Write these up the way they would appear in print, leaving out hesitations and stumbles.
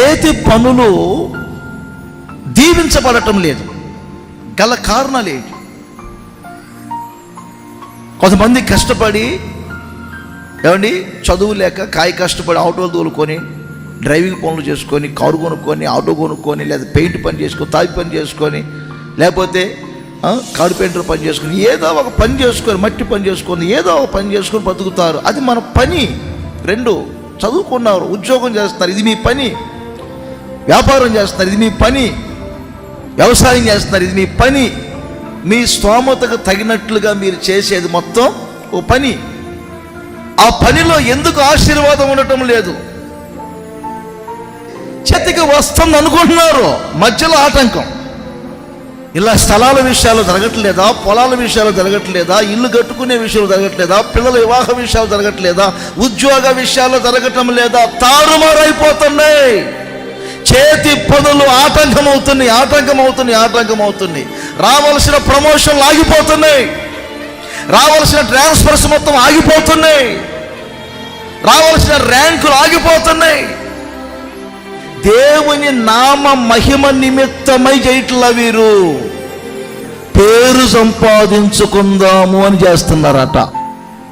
చేతి పనులు దీవించబడటం లేదు గల కారణాలు ఏంటి? కొంతమంది కష్టపడి ఏమండి చదువు లేక కష్టపడి ఆటోలు తోలుకొని డ్రైవింగ్ పనులు చేసుకొని కారు కొనుక్కొని ఆటో కొనుక్కొని లేదా పెయింట్ పని చేసుకొని తాపి పని చేసుకొని లేకపోతే కార్పెంటర్ పని చేసుకొని ఏదో ఒక పని చేసుకొని మట్టి పని చేసుకొని ఏదో ఒక పని చేసుకొని బతుకుతారు. అది మన పని. రెండు, చదువుకున్నారు, ఉద్యోగం చేస్తున్నారు, ఇది మీ పని. వ్యాపారం చేస్తున్నారు, ఇది మీ పని. వ్యవసాయం చేస్తున్నారు, ఇది మీ పని. మీ స్తోమతకు తగినట్లుగా మీరు చేసేది మొత్తం ఓ పని. ఆ పనిలో ఎందుకు ఆశీర్వాదం ఉండటం లేదు? చేతికి వస్తుంది అనుకుంటున్నారు, మధ్యలో ఆటంకం. ఇలా స్థలాల విషయాలు జరగట్లేదా? పొలాల విషయాలు జరగట్లేదా? ఇల్లు కట్టుకునే విషయాలు జరగట్లేదా? పిల్లల వివాహ విషయాలు జరగట్లేదా? ఉద్యోగ విషయాలు జరగటం లేదా? తారుమారైపోతున్నాయి. చేతి పనులు ఆటంకమవుతున్నాయి. రావాల్సిన ప్రమోషన్లు ఆగిపోతున్నాయి, రావాల్సిన ట్రాన్స్ఫర్స్ మొత్తం ఆగిపోతున్నాయి, రావాల్సిన ర్యాంకులు ఆగిపోతున్నాయి. దేవుని నామ మహిమ నిమిత్తమై చేయట్లా, వీరు పేరు సంపాదించుకుందాము అని చేస్తున్నారట.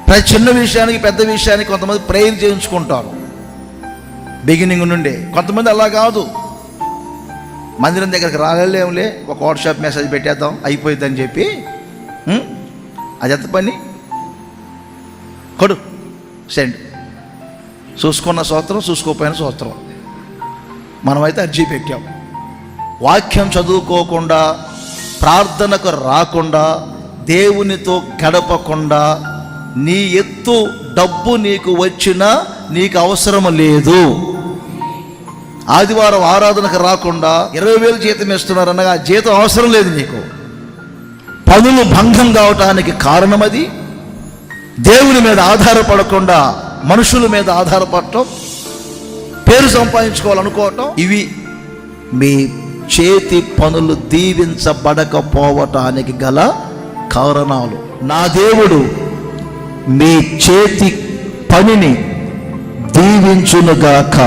ప్రతి చిన్న విషయానికి పెద్ద విషయానికి కొంతమంది ప్రేయర్ చేయించుకుంటారు బిగినింగ్ నుండి. కొంతమంది అలా కాదు, మందిరం దగ్గరికి రాలేములే, ఒక వాట్సాప్ మెసేజ్ పెట్టేద్దాం అయిపోయిందని చెప్పి అది ఎంత పని, కొడు సెండ్, చూసుకున్న స్తోత్రం, చూసుకోపోయిన స్తోత్రం. మనమైతే అర్జీ పెట్టాం. వాక్యం చదువుకోకుండా, ప్రార్థనకు రాకుండా, దేవునితో గడపకుండా, నీ ఎత్తు డబ్బు నీకు వచ్చినా నీకు అవసరం లేదు. ఆదివారం ఆరాధనకు రాకుండా 20,000 జీతం ఇస్తున్నారు అనగా జీతం అవసరం లేదు నీకు. పనులు భంగం కావటానికి కారణం అది. దేవుని మీద ఆధారపడకుండా మనుషుల మీద ఆధారపడటం, పేరు సంపాదించుకోవాలనుకోవటం, ఇవి మీ చేతి పనులు దీవించబడకపోవటానికి గల కారణాలు. నా దేవుడు మీ చేతి పనిని దీవించునుగాక.